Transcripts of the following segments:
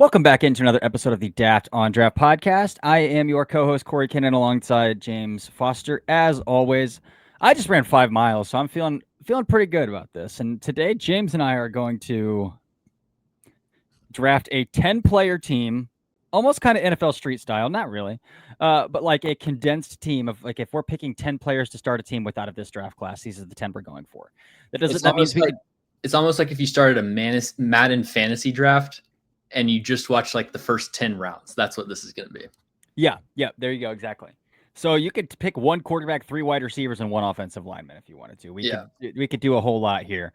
Welcome back into another episode of the Daft on Draft podcast. I am your co-host Corey Kinnan alongside James Foster. As always, I just ran 5 miles, so I'm feeling pretty good about this. And today, James and I are going to draft a 10-player team, almost kind of NFL street style, not really, but like a condensed team of like if we're picking 10 players to start a team with out of this draft class, these are the 10 we're going for. That means we could. It's almost like if you started a Madden fantasy draft and you just watched like the first 10 rounds. That's what this is going to be. Yeah, there you go, exactly. So you could pick one quarterback, 3 wide receivers, and 1 offensive lineman if you wanted to. We could do a whole lot here.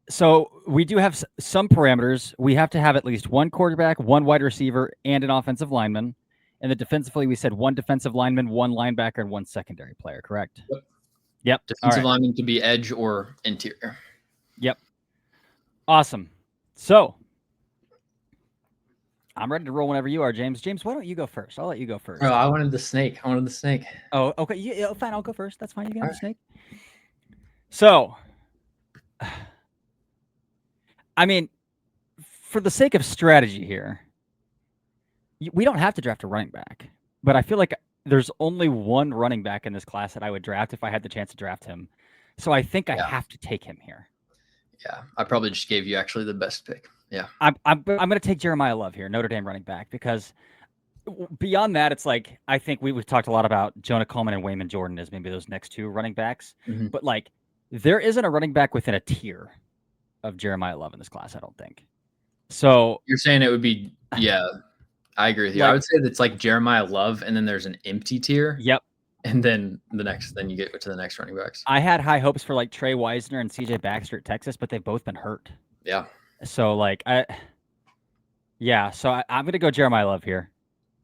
So we do have some parameters. We have to have at least 1 quarterback, 1 wide receiver, and an offensive lineman. And then defensively, we said 1 defensive lineman, 1 linebacker, and 1 secondary player, correct? Yep. Defensive lineman can be edge or interior. Yep. Awesome. So I'm ready to roll whenever you are, James. James, why don't you go first? I'll let you go first. Oh, I wanted the snake. Oh, okay. Yeah, fine. I'll go first. That's fine. You can have the snake. So, I mean, for the sake of strategy here, we don't have to draft a running back, but I feel like there's only 1 running back in this class that I would draft if I had the chance to draft him. So I think I have to take him here. Yeah, I probably just gave you actually the best pick. Yeah, I'm going to take Jeremiah Love here, Notre Dame running back, because beyond that, it's like I think we've talked a lot about Jonah Coleman and Wayman Jordan as maybe those next 2 running backs, but like there isn't a running back within a tier of Jeremiah Love in this class, I don't think. So you're saying it would be I agree with you. I would say it's like Jeremiah Love, and then there's an empty tier. Yep. And then then you get to the next running backs. I had high hopes for like Trey Wisner and CJ Baxter at Texas, but they've both been hurt. Yeah. So like I'm going to go Jeremiah Love here.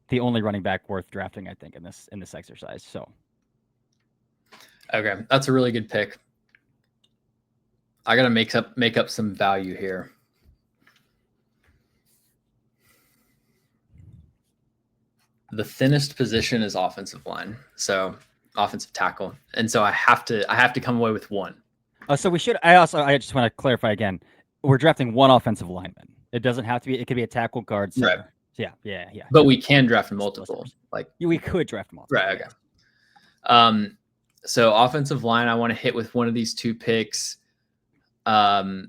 The only running back worth drafting, I think, in this exercise. So okay, that's a really good pick. I got to make up some value here. The thinnest position is offensive line, so offensive tackle, and so I have to come away with 1. So we should. I just want to clarify again. We're drafting 1 offensive lineman. It doesn't have to be. It could be a tackle, guard, center. Right. Yeah. But we can draft multiple. We could draft multiple. Right. Okay. So offensive line, I want to hit with one of these 2 picks. Quarterback,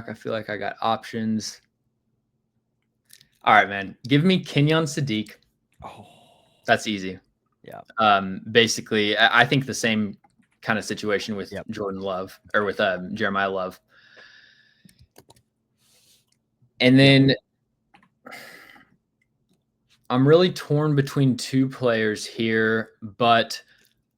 I feel like I got options. All right, man. Give me Kenyon Sadiq. Oh, that's easy. Yeah. Basically, I think the same kind of situation with Jordan Love or with Jeremiah Love. And then I'm really torn between 2 players here, but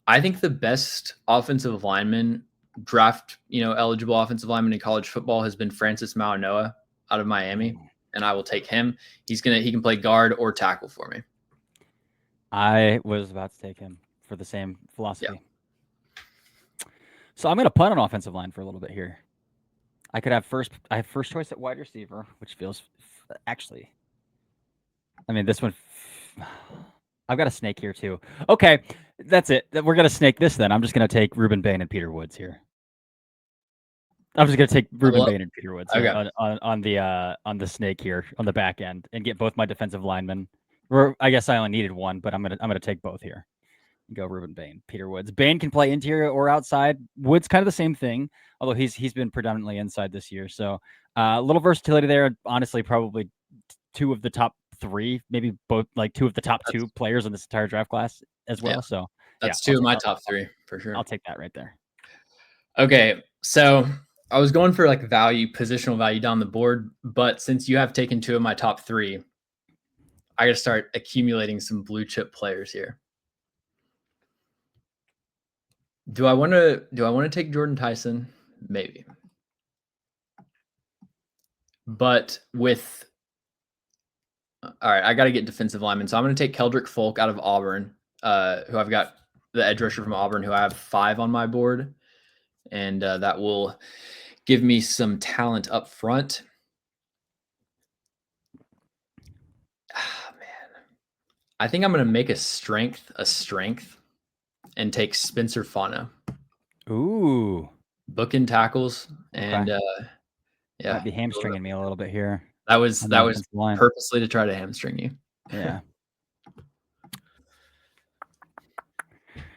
I think the best offensive lineman draft, eligible offensive lineman in college football has been Francis Mauanoa out of Miami. And I will take him. He can play guard or tackle for me. I was about to take him for the same philosophy. Yeah. So I'm going to punt on offensive line for a little bit here. I have first choice at wide receiver, which feels actually. I mean, this one. I've got a snake here too. Okay, that's it. We're going to snake this then. I'm just going to take Rueben, Bain, and Peter Woods here. I'm just gonna take Rueben, Bain, and Peter Woods on the snake here on the back end and get both my defensive linemen. Or I guess I only needed 1, but I'm gonna take both here. Go Rueben, Bain, Peter Woods. Bain can play interior or outside. Woods kind of the same thing, although he's been predominantly inside this year. So a little versatility there. Honestly, probably 2 of the top 3, maybe both like 2 of the top 2 players in this entire draft class as well. Yeah. So that's 2 of my top 3 for sure. I'll take that right there. Okay, so I was going for like positional value down the board, but since you have taken 2 of my top 3, I got to start accumulating some blue chip players here. Do I want to take Jordan Tyson? Maybe. But all right, I got to get defensive linemen. So I'm going to take Keldrick Folk out of Auburn, who I've got the edge rusher from Auburn, who I have 5 on my board. And that will give me some talent up front. Man. I think I'm going to make a strength and take Spencer Fano. Ooh. Booking tackles and Yeah, Might be hamstringing me a little bit here. that was on the offensive line. purposely to try to hamstring you. Yeah.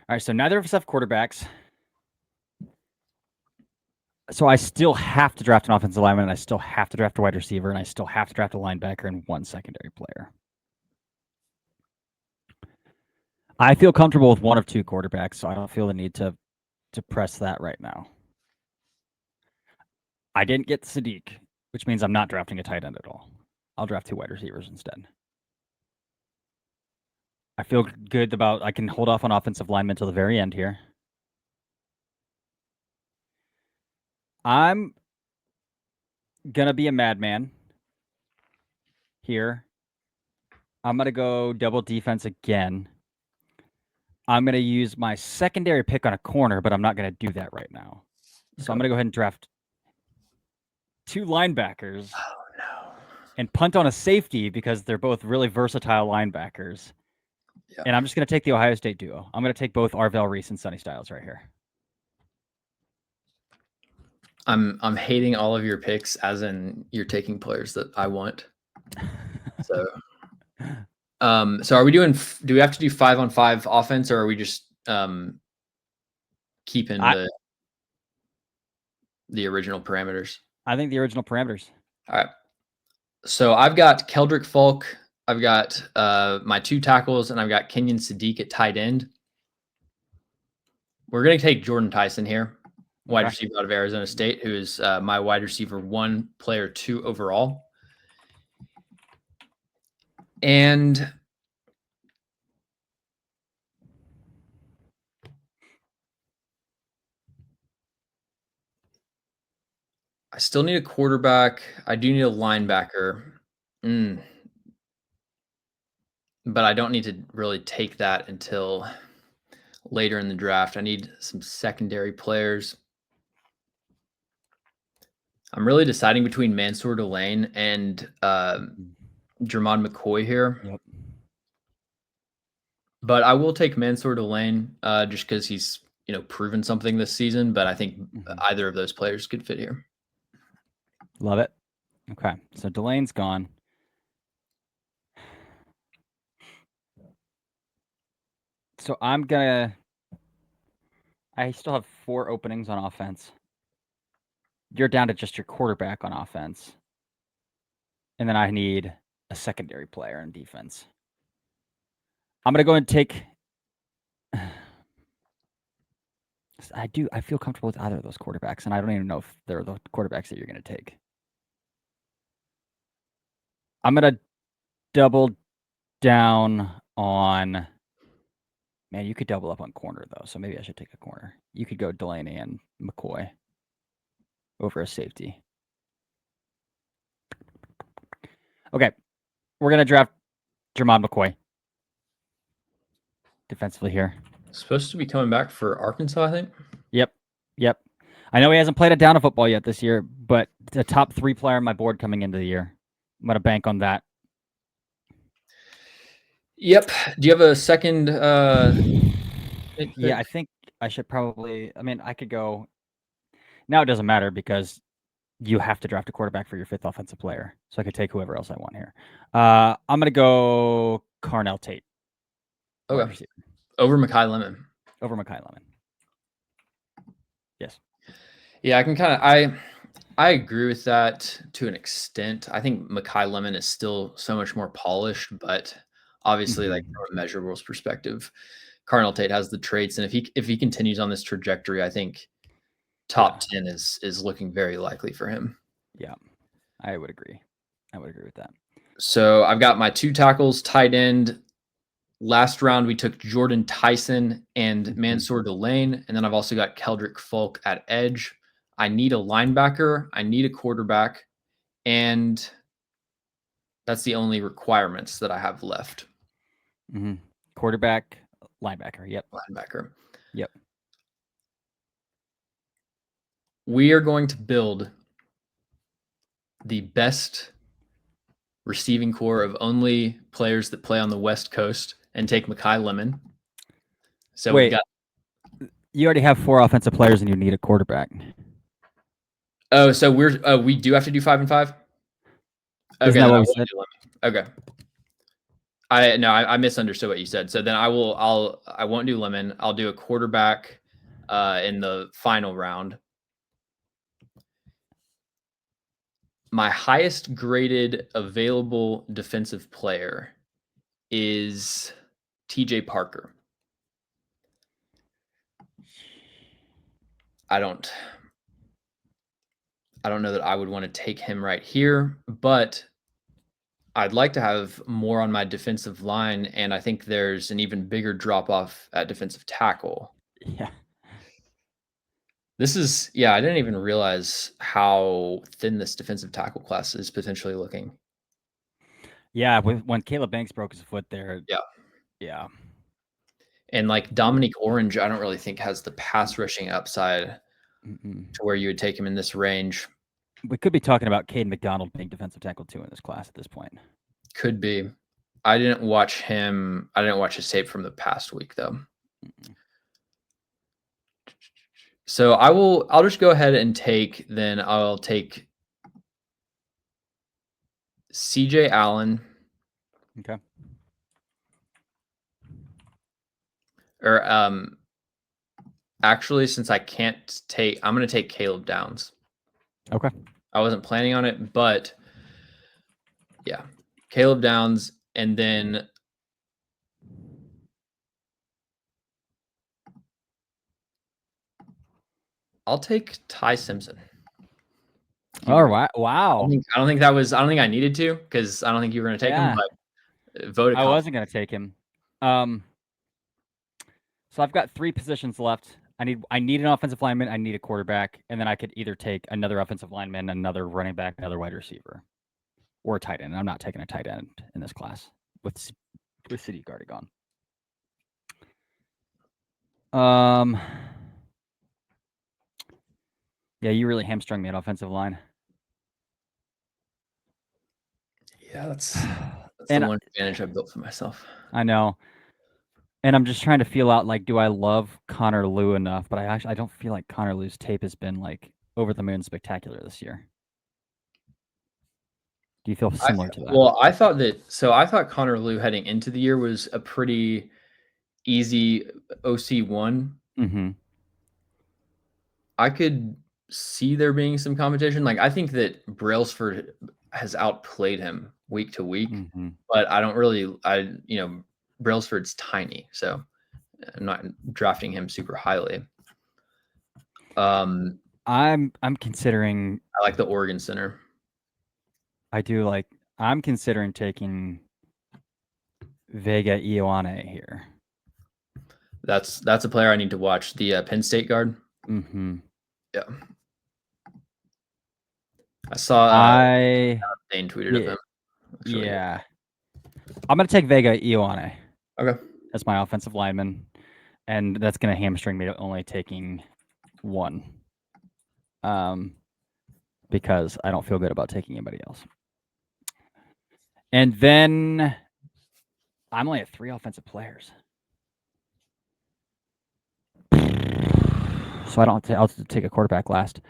All right, so neither of us have quarterbacks. So I still have to draft an offensive lineman, and I still have to draft a wide receiver, and I still have to draft a linebacker and one secondary player. I feel comfortable with one of two quarterbacks, so I don't feel the need to press that right now. I didn't get Sadiq, which means I'm not drafting a tight end at all. I'll draft two wide receivers instead. I feel good about I can hold off on offensive linemen till the very end here. I'm going to be a madman here. I'm going to go double defense again. I'm going to use my secondary pick on a corner, but I'm not going to do that right now. So I'm going to go ahead and draft two linebackers. Oh, no. And punt on a safety because they're both really versatile linebackers. Yeah. And I'm just going to take the Ohio State duo. I'm going to take both Arvell Reese and Sonny Styles right here. I'm hating all of your picks, as in you're taking players that I want. So, so are we doing? Do we have to do 5-on-5 offense, or are we just keeping the original parameters? I think the original parameters. All right. So I've got Keldrick Falk. I've got my two tackles, and I've got Kenyon Sadiq at tight end. We're going to take Jordan Tyson here, wide receiver out of Arizona State, who is my wide receiver 1, player 2 overall. And I still need a quarterback. I do need a linebacker. But I don't need to really take that until later in the draft. I need some secondary players. I'm really deciding between Mansour Delane and Jermon McCoy here. Yep. But I will take Mansour Delane just because he's proven something this season. But I think either of those players could fit here. Love it. Okay, so Delane's gone. So I still have 4 openings on offense. You're down to just your quarterback on offense. And then I need a secondary player in defense. I'm going to go and take... I feel comfortable with either of those quarterbacks, and I don't even know if they're the quarterbacks that you're going to take. I'm going to double down on... Man, you could double up on corner, though, so maybe I should take a corner. You could go Delaney and McCoy over a safety. Okay, we're going to draft Jermon McCoy defensively here. Supposed to be coming back for Arkansas, I think. Yep. I know he hasn't played a down of football yet this year, but the top 3 player on my board coming into the year. I'm going to bank on that. Yep. Do you have a second? Yeah, I think I should probably. I mean, I could go. Now it doesn't matter because you have to draft a quarterback for your 5th offensive player. So I could take whoever else I want here. I'm going to go Carnell Tate. Okay. Over Makai Lemon. Over Makai Lemon. Yes. Yeah, I can kind of. I agree with that to an extent. I think Makai Lemon is still so much more polished, but obviously, like from a measurables perspective, Carnell Tate has the traits, and if he continues on this trajectory, I think top 10 is looking very likely for him. Yeah, I would agree. I would agree with that. So I've got my 2 tackles, tight end. Last round, we took Jordan Tyson and Mansour Delane, and then I've also got Keldrick Falk at edge. I need a linebacker. I need a quarterback, and that's the only requirements that I have left. Quarterback, linebacker. Yep. Linebacker. Yep. We are going to build the best receiving core of only players that play on the West Coast and take Makai Lemon. So wait, you already have 4 offensive players and you need a quarterback. Oh, so we do have to do 5 and 5? Okay, Isn't then that I what we won't said? do lemon. Okay. I misunderstood what you said. So then I won't do lemon. I'll do a quarterback in the final round. My highest graded available defensive player is TJ Parker. I don't know that I would want to take him right here, but I'd like to have more on my defensive line, and I think there's an even bigger drop off at defensive tackle. Yeah. I didn't even realize how thin this defensive tackle class is potentially looking. Yeah, when Caleb Banks broke his foot there. Yeah. Yeah. And like Dominic Orange, I don't really think has the pass rushing upside Mm-mm. to where you would take him in this range. We could be talking about Caden McDonald being defensive tackle 2 in this class at this point. Could be. I didn't watch his tape from the past week though. Mm-mm. So I'll just go ahead and I'll take CJ Allen. Okay. Or actually, since I can't take, I'm going to take Caleb Downs. Okay. I wasn't planning on it, but yeah, Caleb Downs, and then I'll take Ty Simpson. All right. Wow. I don't think I needed to, because I don't think you were going to take him, but vote of I confidence. wasn't going to take him. So I've got 3 positions left. I need an offensive lineman. I need a quarterback, and then I could either take another offensive lineman, another running back, another wide receiver, or a tight end. I'm not taking a tight end in this class with Sadiq already gone. Yeah, you really hamstrung me at offensive line. Yeah, that's the one advantage I built for myself. I know. And I'm just trying to feel out, like, do I love Connor Liu enough? But I don't feel like Connor Liu's tape has been, like, over the moon spectacular this year. Do you feel similar to that? Well, I thought Connor Liu heading into the year was a pretty easy OC1. Mm-hmm. I could see there being some competition. Like, I think that Brailsford has outplayed him week to week, Mm-hmm. but Brailsford's tiny, so I'm not drafting him super highly. I'm considering. I like the Oregon center. I do like. I'm considering taking Vega Ioane here. That's a player I need to watch. The Penn State guard. Mm-hmm. Yeah. I saw Bain tweeted of him. Yeah. I'm going to take Vega Ioane. Okay. As my offensive lineman, and that's going to hamstring me to only taking 1. Because I don't feel good about taking anybody else. And then I'm only at 3 offensive players. So I'll take a quarterback last.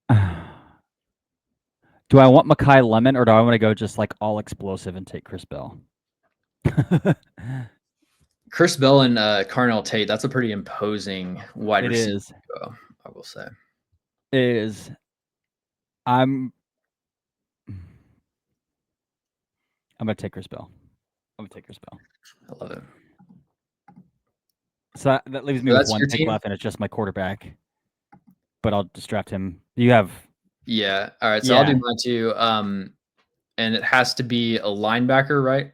Do I want Makai Lemon, or do I want to go just like all explosive and take Chris Bell? Chris Bell and Carnell Tate, that's a pretty imposing wide receiver. Is. I will say. It is. I'm going to take Chris Bell. I love it. So that leaves me with 1 pick left, and it's just my quarterback. But I'll just draft him. You have. Yeah. All right. So I'll do mine too. And it has to be a linebacker, right?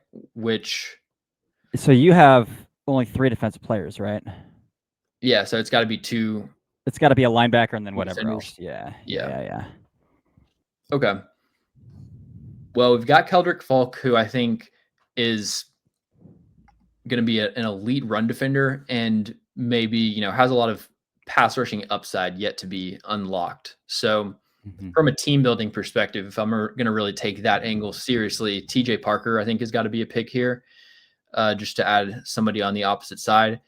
So you have only 3 defensive players, right? Yeah. So it's got to be 2. It's got to be a linebacker and then whatever else. Yeah. Okay. Well, we've got Keldrick Falk, who I think is going to be an elite run defender, and maybe has a lot of pass rushing upside yet to be unlocked. So from a team building perspective, if I'm going to really take that angle seriously, TJ Parker I think has got to be a pick here, just to add somebody on the opposite side.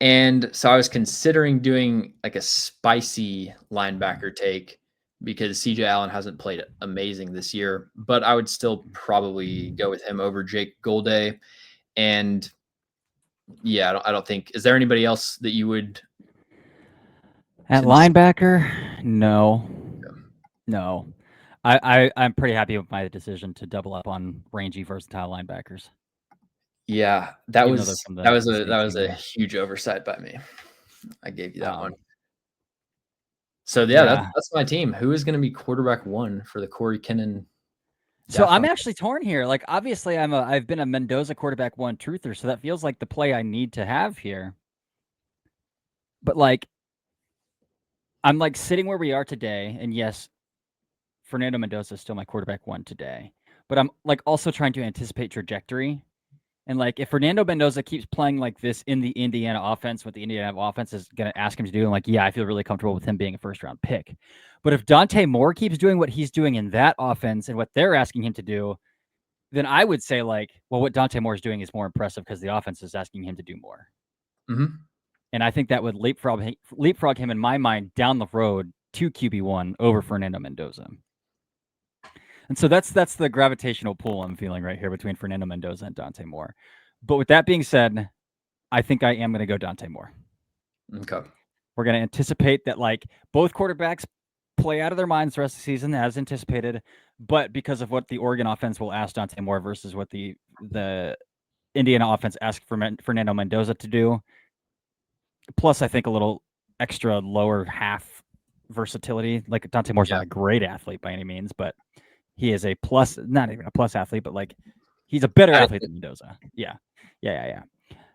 And so I was considering doing like a spicy linebacker take because CJ Allen hasn't played amazing this year, but I would still probably go with him over Jake Golday. And yeah, I don't think, is there anybody else that you would At linebacker? No. I'm pretty happy with my decision to double up on rangy, versatile linebackers. Yeah, that Even though they're was from that was the a same that was team, a yeah. huge oversight by me. I gave you that one. Um, So yeah, yeah. that's my team. Who is going to be quarterback 1 for the Corey Kinnan? So I'm actually torn here. Like, obviously, I've been a Mendoza quarterback 1 truther, so that feels like the play I need to have here. But like, I'm like sitting where we are today, and yes, Fernando Mendoza is still my quarterback 1 today. But I'm like also trying to anticipate trajectory. And like, if Fernando Mendoza keeps playing like this in the Indiana offense, what the Indiana offense is going to ask him to do, and like, yeah, I feel really comfortable with him being a first-round pick. But if Dante Moore keeps doing what he's doing in that offense and what they're asking him to do, then I would say like, well, what Dante Moore is doing is more impressive because the offense is asking him to do more. Mm-hmm. And I think that would leapfrog him in my mind down the road to QB1 over Fernando Mendoza. And so that's the gravitational pull I'm feeling right here between Fernando Mendoza and Dante Moore. But with that being said, I think I am going to go Dante Moore. Okay. We're going to anticipate that like both quarterbacks play out of their minds the rest of the season as anticipated, but because of what the Oregon offense will ask Dante Moore versus what the Indiana offense asked for Fernando Mendoza to do, plus I think a little extra lower half versatility. Like Dante Moore's not a great athlete by any means, but he is a plus, not even a plus athlete, but like he's a better athlete than Mendoza. Yeah.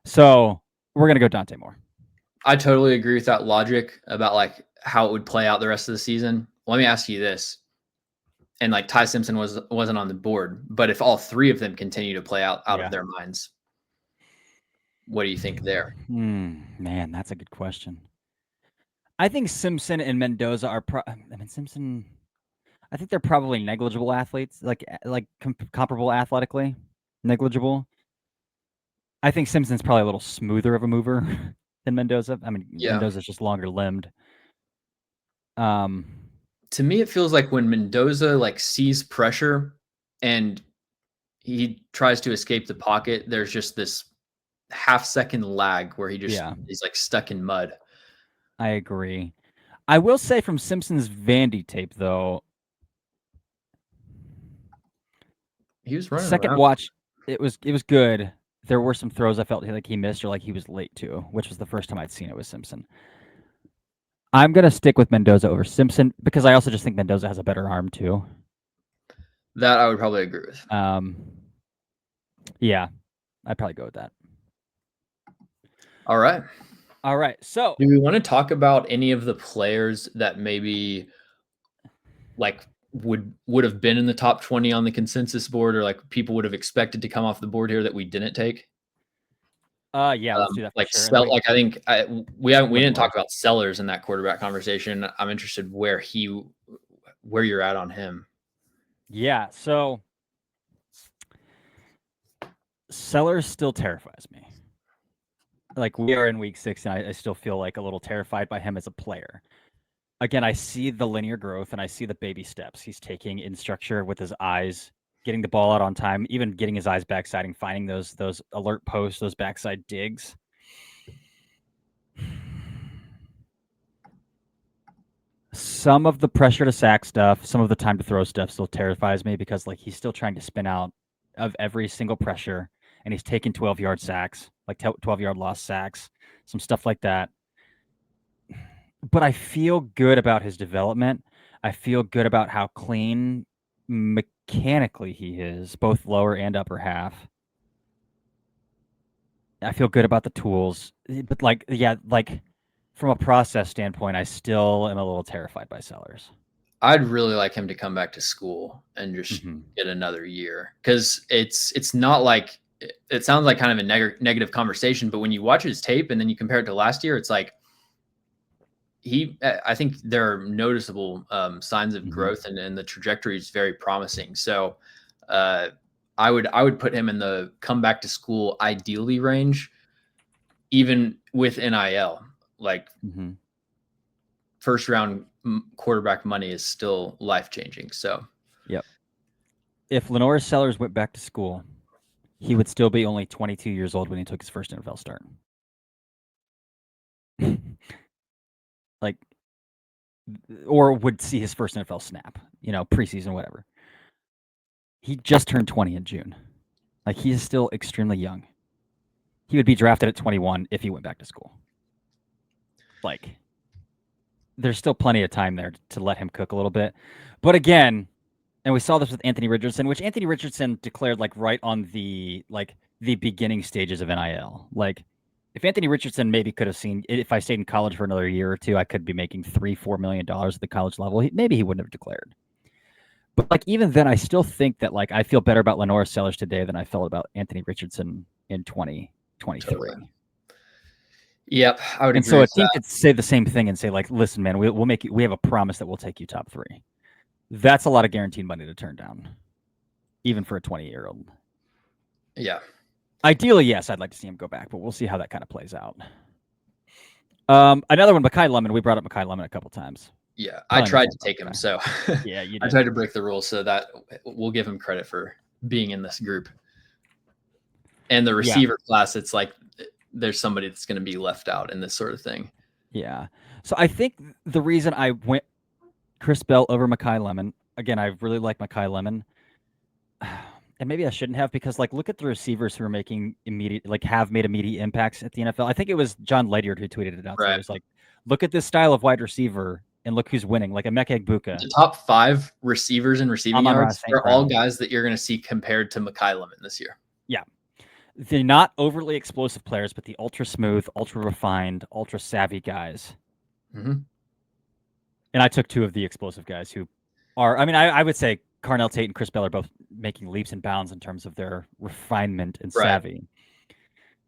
So we're going to go Dante Moore. I totally agree with that logic about like how it would play out the rest of the season. Let me ask you this. And like Ty Simpson wasn't on the board, but if all 3 of them continue to play out of their minds, what do you think there? Man, that's a good question. I think Simpson and Mendoza are Simpson, I think they're probably negligible athletes, like comparable athletically, negligible. I think Simpson's probably a little smoother of a mover than Mendoza. I mean, Mendoza's just longer limbed. To me, it feels like when Mendoza like sees pressure and he tries to escape the pocket, there's just this half-second lag where he's like stuck in mud. I agree. I will say from Simpson's Vandy tape though, he was running second around. watch, it was good. There were some throws I felt like he missed or like he was late to, which was the first time I'd seen it with Simpson. I'm going to stick with Mendoza over Simpson because I also just think Mendoza has a better arm too. That I would probably agree with. Yeah, I'd probably go with that. All right. So do we want to talk about any of the players that maybe like would have been in the top 20 on the consensus board or like people would have expected to come off the board here that we didn't take? Yeah, let's do that. Like sure. like I think we didn't talk about Sellers in that quarterback conversation. I'm interested where you're at on him. Yeah, so Sellers still terrifies me. Like we are in week 6 and I still feel like a little terrified by him as a player. Again, I see the linear growth and I see the baby steps he's taking in structure with his eyes, getting the ball out on time, even getting his eyes backsiding, finding those alert posts, those backside digs. Some of the pressure to sack stuff, some of the time to throw stuff still terrifies me because like he's still trying to spin out of every single pressure and he's taking 12-yard sacks, like 12-yard lost sacks, some stuff like that. But I feel good about his development. I feel good about how clean mechanically he is, both lower and upper half. I feel good about the tools. But like from a process standpoint, I still am a little terrified by Sellers. I'd really like him to come back to school and just get another year because it's not like it sounds like kind of a negative conversation, but when you watch his tape and then you compare it to last year, it's like I think there are noticeable signs of growth and the trajectory is very promising. So I would put him in the come back to school ideally range, even with NIL, like first round quarterback money is still life changing. So, yep. If LaNorris Sellers went back to school, he would still be only 22 years old when he took his first NFL start. Like, or would see his first NFL snap, preseason, whatever. He just turned 20 in June. Like, he is still extremely young. He would be drafted at 21 if he went back to school. Like, there's still plenty of time there to let him cook a little bit. But again, and we saw this with Anthony Richardson, which Anthony Richardson declared like right on the beginning stages of NIL. Like, if Anthony Richardson maybe could have seen, if I stayed in college for another year or two, I could be making $3-4 million at the college level. Maybe he wouldn't have declared. But like, even then, I still think that like I feel better about LaNorris Sellers today than I felt about Anthony Richardson in 2023. Totally. Yep, I would agree. And so a team could say the same thing and say like, listen, man, we'll make you. We have a promise that we'll take you top 3. That's a lot of guaranteed money to turn down, even for a 20-year-old. Yeah. Ideally, yes, I'd like to see him go back, but we'll see how that kind of plays out. Another one, Makai Lemon. We brought up Makai Lemon a couple times. Yeah, I tried to take him, so yeah, you did. I tried to break the rules, so that we'll give him credit for being in this group. And the receiver class, it's like there's somebody that's going to be left out in this sort of thing. Yeah. So I think the reason I went Chris Bell over Makai Lemon, again, I really like Makai Lemon. And maybe I shouldn't have, because like look at the receivers who are making have made immediate impacts at the NFL. I think it was John Ledyard who tweeted it out. Right. So it was like, look at this style of wide receiver and look who's winning, like Emeka Egbuka. The top 5 receivers and receiving yards are all guys that you're going to see compared to Makai Lemon this year. Yeah. They're not overly explosive players, but the ultra smooth, ultra refined, ultra savvy guys. Mm-hmm. And I took 2 of the explosive guys who are, I would say Carnell Tate and Chris Bell are both making leaps and bounds in terms of their refinement and savvy.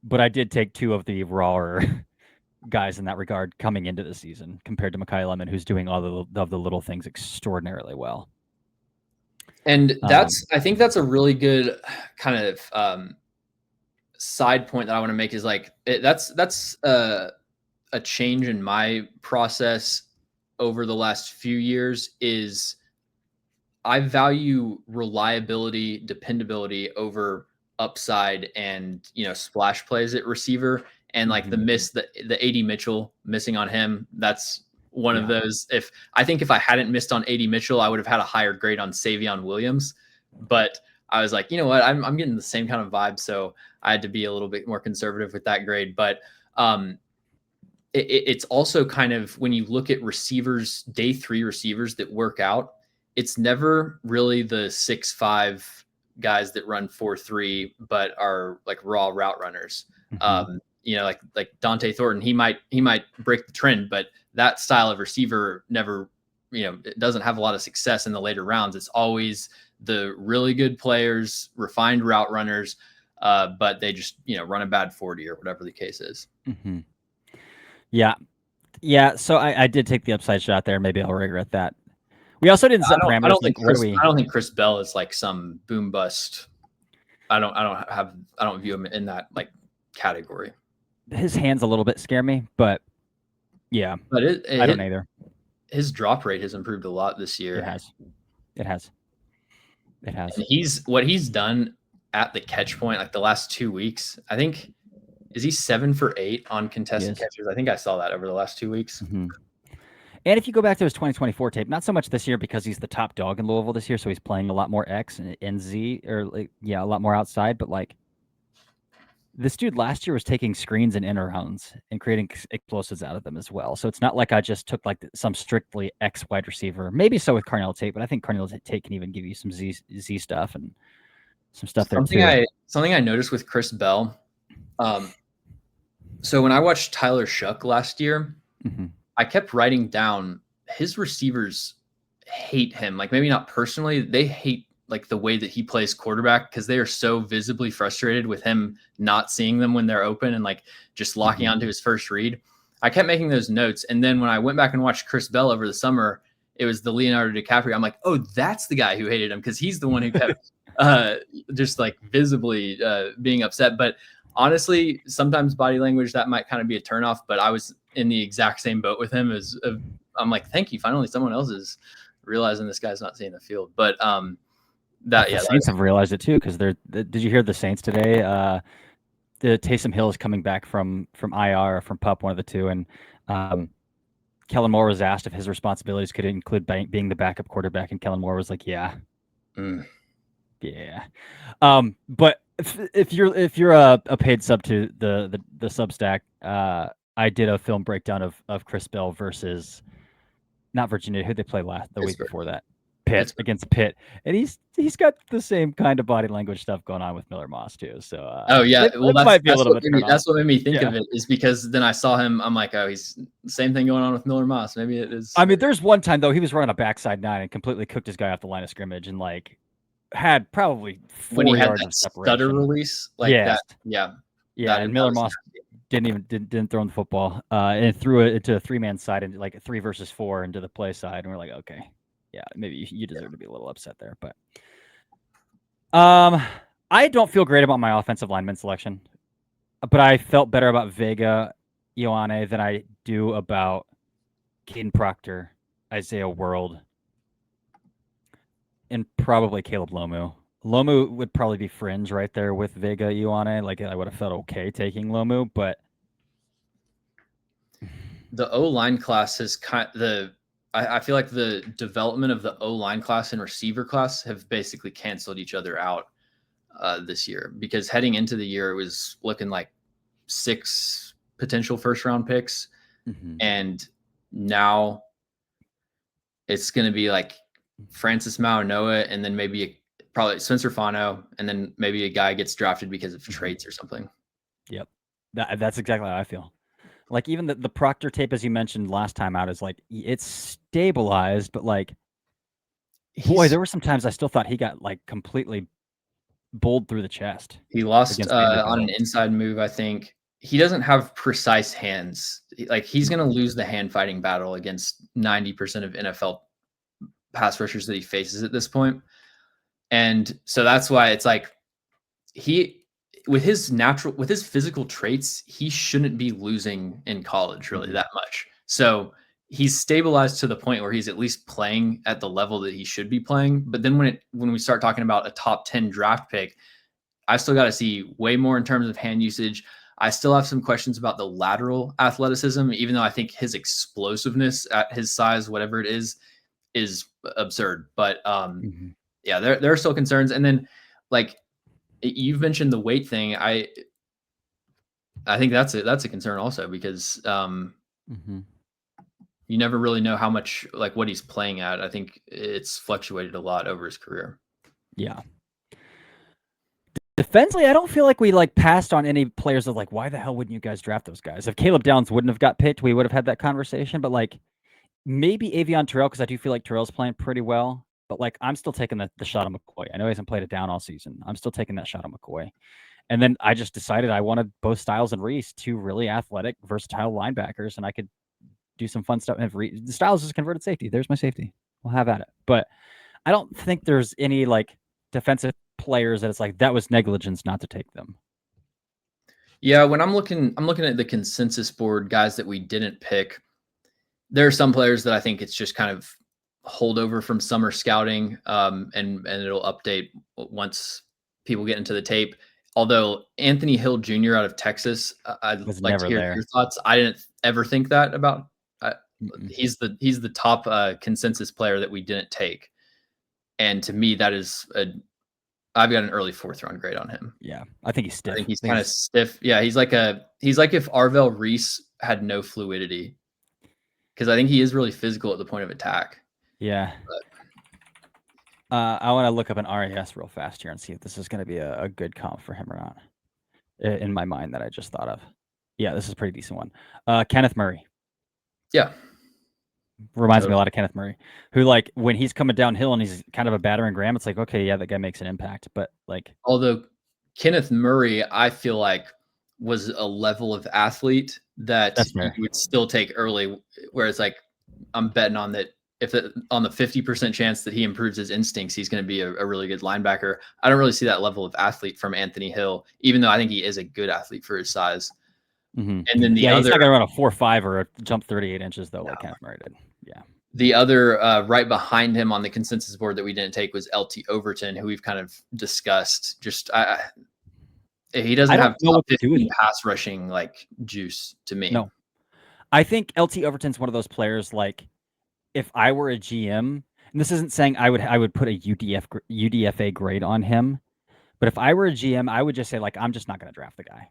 But I did take 2 of the rawer guys in that regard coming into the season compared to Makai Lemon, who's doing all of the little things extraordinarily well. And I think that's a really good kind of side point that I want to make is like, that's a change in my process over the last few years is I value reliability, dependability over upside and, splash plays at receiver. And like the AD Mitchell missing on him, that's one of those. If I hadn't missed on AD Mitchell, I would have had a higher grade on Savion Williams. But I was like, you know what, I'm getting the same kind of vibe. So I had to be a little bit more conservative with that grade. But it's also kind of, when you look at receivers, day 3 receivers that work out, it's never really the 6'5" guys that run 4.3, but are like raw route runners. Like Dante Thornton, he might break the trend, but that style of receiver never, it doesn't have a lot of success in the later rounds. It's always the really good players, refined route runners, but they just, run a bad 40 or whatever the case is. Mm-hmm. Yeah. So I did take the upside shot there. Maybe I'll regret that. We also didn't set parameters. I don't think Chris Bell is like some boom bust. I don't view him in that like category. His hands a little bit scare me, but yeah. But I don't either. His drop rate has improved a lot this year. It has. And what he's done at the catch point, like the last 2 weeks, I think, is he 7 for 8 on contested catches? I think I saw that over the last 2 weeks. Mm-hmm. And if you go back to his 2024 tape, not so much this year because he's the top dog in Louisville this year, so he's playing a lot more X and Z, or a lot more outside. But like, this dude last year was taking screens and in rounds and creating explosives out of them as well. So it's not like I just took like some strictly X wide receiver. Maybe so with Carnell Tate, but I think Carnell Tate can even give you some Z stuff and some stuff there too. Something I noticed with Chris Bell. So when I watched Tyler Shuck last year, I kept writing down his receivers hate him. Like, maybe not personally, they hate like the way that he plays quarterback, because they are so visibly frustrated with him not seeing them when they're open and like just locking onto his first read. I kept making those notes. And then when I went back and watched Chris Bell over the summer, it was the Leonardo DiCaprio. I'm like, oh, that's the guy who hated him, because he's the one who kept just like visibly being upset. But honestly, sometimes body language that might kind of be a turnoff, but I was in the exact same boat with him. I'm like, thank you, finally someone else is realizing this guy's not seeing the field. But the Saints have realized it too because did you hear the Saints today? The Taysom Hill is coming back from IR or from PUP, one of the two, and Kellen Moore was asked if his responsibilities could include being the backup quarterback, and Kellen Moore was like, "Yeah, yeah." But if you're a paid sub to the Substack, I did a film breakdown of Chris Bell versus not Virginia. Who they play the week before that? Pitt against Pitt, and he's got the same kind of body language stuff going on with Miller Moss too. So oh yeah, well might be a little bit. That's what made me think of it, is because then I saw him. I'm like, oh, he's the same thing going on with Miller Moss. Maybe it is. I mean, there's one time though he was running a backside 9 and completely cooked his guy off the line of scrimmage and like had probably 4 when he had yards that of separation. stutter release like that. Yeah, and Miller Moss didn't throw the football and threw it into a 3-man side and like a 3 versus 4 into the play side, and we're like, okay. Yeah, maybe you deserve to be a little upset there, but I don't feel great about my offensive lineman selection, but I felt better about Vega Ioane than I do about Caden Proctor, Isaiah World, and probably Caleb Lomu. Lomu would probably be fringe right there with Vega Ioane. Like I would have felt okay taking Lomu, but the O-line class is I feel like the development of the O-line class and receiver class have basically canceled each other out this year, because heading into the year, it was looking like 6 potential first-round picks. And now it's going to be like Francis Mauanoa and then maybe probably Spencer Fano, and then maybe a guy gets drafted because of traits or something. Yep. That's exactly how I feel. Like even the Proctor tape, as you mentioned last time out, is like it's stabilized, but like, boy, there were some times I still thought he got like completely bowled through the chest. He lost on an inside move, I think. He doesn't have precise hands. Like he's going to lose the hand fighting battle against 90% of NFL pass rushers that he faces at this point. And so that's why it's like with his physical traits, he shouldn't be losing in college really that much. So he's stabilized to the point where he's at least playing at the level that he should be playing. But then when we start talking about a top 10 draft pick, I still got to see way more in terms of hand usage. I still have some questions about the lateral athleticism, even though I think his explosiveness at his size, whatever it is absurd. But yeah, there are still concerns. And then like you've mentioned the weight thing. I think that's a concern also, because you never really know how much, like what he's playing at. I think it's fluctuated a lot over his career. Yeah. Defensively, I don't feel like we like passed on any players of like, why the hell wouldn't you guys draft those guys? If Caleb Downs wouldn't have got picked, we would have had that conversation. But like maybe Avion Terrell, because I do feel like Terrell's playing pretty well. But like I'm still taking the shot on McCoy. I know he hasn't played it down all season. I'm still taking that shot on McCoy. And then I just decided I wanted both Styles and Reese, 2 really athletic, versatile linebackers, and I could do some fun stuff. And Styles is converted safety. There's my safety. We'll have at it. But I don't think there's any like defensive players that it's like that was negligence not to take them. Yeah, when I'm looking at the consensus board, guys that we didn't pick, there are some players that I think it's just kind of holdover from summer scouting, and it'll update once people get into the tape. Although Anthony Hill Jr. out of Texas, I'd like to hear your thoughts. I didn't ever think that about. He's the top consensus player that we didn't take, and to me that is I've got an early 4th round grade on him. Yeah, I think he's stiff. I think he's kind of stiff. Yeah, he's like if Arvell Reese had no fluidity, because I think he is really physical at the point of attack. Yeah. I want to look up an RAS real fast here and see if this is going to be a good comp for him or not. In my mind, that I just thought of. Yeah, this is a pretty decent one. Kenneth Murray. Yeah. Reminds me a lot of Kenneth Murray, who like when he's coming downhill and he's kind of a battering ram, it's like, okay, yeah, that guy makes an impact. But like, although Kenneth Murray, I feel like was a level of athlete that you would still take early, where it's like I'm betting on that on the 50% chance that he improves his instincts, he's going to be a really good linebacker. I don't really see that level of athlete from Anthony Hill, even though I think he is a good athlete for his size. Mm-hmm. And then he's not going to run a 4.5 or a jump 38 inches though, like Kenneth Murray did. Yeah. The other right behind him on the consensus board that we didn't take was LT Overton, who we've kind of discussed. Just he doesn't have top 15 pass rushing like juice to me. No, I think LT Overton's one of those players. Like, if I were a GM, and this isn't saying I would put a UDFA grade on him, but if I were a GM, I would just say, like, I'm just not going to draft the guy.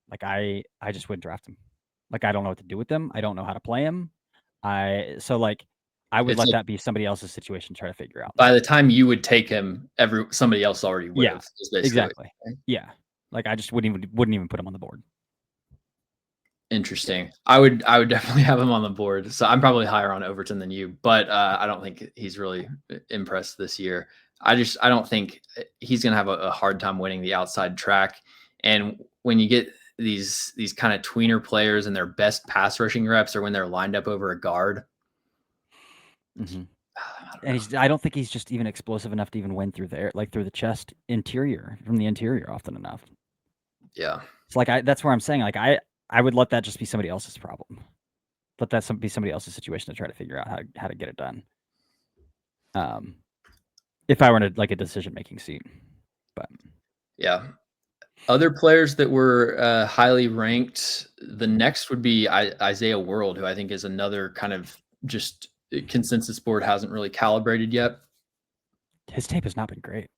Like, I just wouldn't draft him. Like, I don't know what to do with him. I don't know how to play him. I would let that be somebody else's situation to try to figure out. By the time you would take him, somebody else already would have. Exactly. Yeah. Like, I just wouldn't even put him on the board. Interesting. I would definitely have him on the board. So I'm probably higher on Overton than you, but I don't think he's really impressed this year. I don't think he's going to have a hard time winning the outside track. And when you get these kind of tweener players and their best pass rushing reps are when they're lined up over a guard. Mm-hmm. I don't think he's just even explosive enough to even win through there, like through the chest from the interior often enough. Yeah. It's like that's where I'm saying, like, I would let that just be somebody else's problem. Let that be somebody else's situation to try to figure out how to get it done. If I were in a decision-making seat. But yeah. Other players that were highly ranked, the next would be Isaiah World, who I think is another kind of just consensus board hasn't really calibrated yet. His tape has not been great.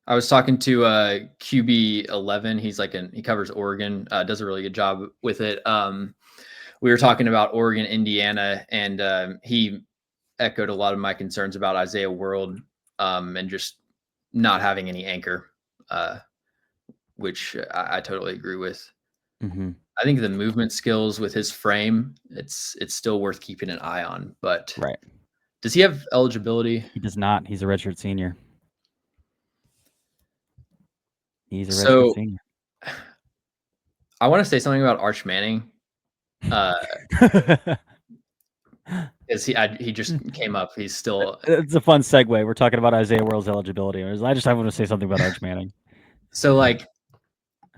I was talking to QB11. He's he covers Oregon, does a really good job with it. We were talking about Oregon, Indiana, and he echoed a lot of my concerns about Isaiah World and just not having any anchor, which I totally agree with. Mm-hmm. I think the movement skills with his frame, it's still worth keeping an eye on. But right, does he have eligibility? He does not. He's a redshirt senior. He's a redshirt senior. I want to say something about Arch Manning. Because he just came up. He's still. It's a fun segue. We're talking about Isaiah World's eligibility. I want to say something about Arch Manning. So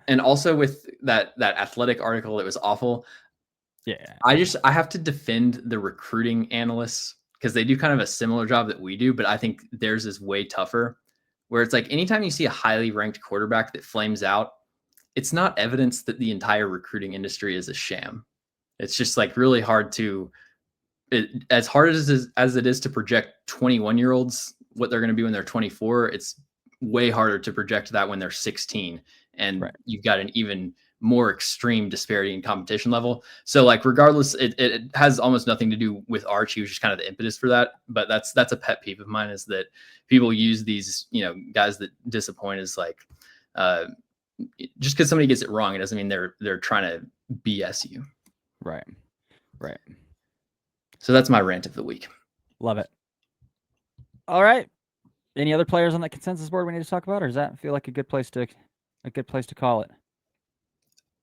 and also with that athletic article, it was awful. Yeah. I have to defend the recruiting analysts because they do kind of a similar job that we do, but I think theirs is way tougher. Where it's like anytime you see a highly ranked quarterback that flames out, it's not evidence that the entire recruiting industry is a sham. It's just really hard to. As hard as it is to project 21-year-olds what they're going to be when they're 24, it's way harder to project that when they're 16, and you've got an even more extreme disparity in competition level. So regardless, it has almost nothing to do with Arch. He was just kind of the impetus for that. But that's a pet peeve of mine, is that people use these guys that disappoint as just because somebody gets it wrong, it doesn't mean they're trying to BS you. Right. So that's my rant of the week. Love it. All right. Any other players on that consensus board we need to talk about, or does that feel like a good place to call it?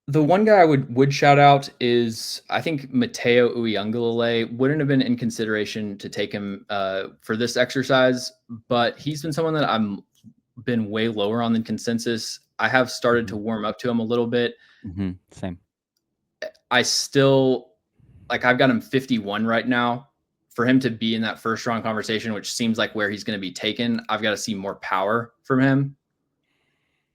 The one guy I would shout out is, I think, Mateo Uyunglele. Wouldn't have been in consideration to take him for this exercise, but he's been someone that I'm been way lower on than consensus. I have started to warm up to him a little bit. Mm-hmm. Same. I still I've got him 51 right now. For him to be in that first round conversation, which seems like where he's going to be taken, I've got to see more power from him.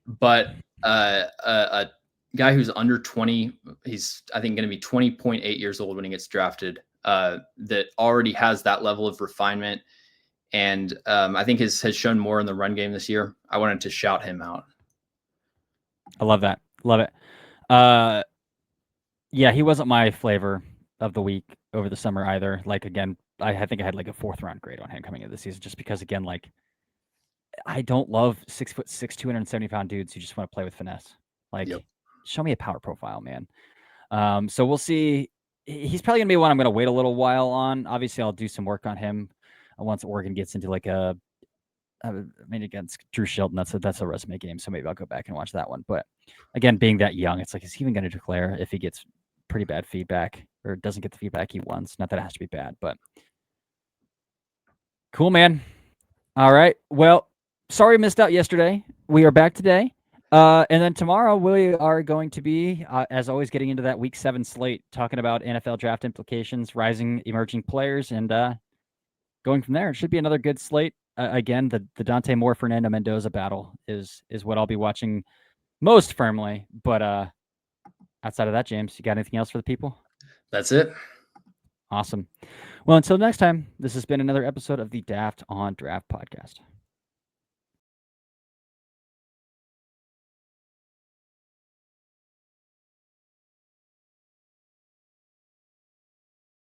But a guy who's under 20, he's, I think, going to be 20.8 years old when he gets drafted, that already has that level of refinement. And I think has shown more in the run game this year. I wanted to shout him out. I love that. Love it. Yeah, he wasn't my flavor of the week over the summer either. Again, I think I had a 4th round grade on him coming into the season, just because, again, I don't love 6'6", 270-pound dudes who just want to play with finesse. Show me a power profile, man. So we'll see. He's probably gonna be one I'm gonna wait a little while on. Obviously, I'll do some work on him once Oregon gets into against Drew Shelton, that's a resume game, so maybe I'll go back and watch that one. But again, being that young, it's is he even going to declare if he gets pretty bad feedback or doesn't get the feedback he wants? Not that it has to be bad, but Cool, man. All right. Well, sorry missed out yesterday. We are back today. And then tomorrow we are going to be, as always, getting into that Week 7 slate, talking about NFL draft implications, rising, emerging players, and going from there. It should be another good slate. Again, the Dante Moore Fernando Mendoza battle is what I'll be watching most firmly. But outside of that, James, you got anything else for the people? That's it. Awesome. Well, until next time, this has been another episode of the Daft on Draft podcast.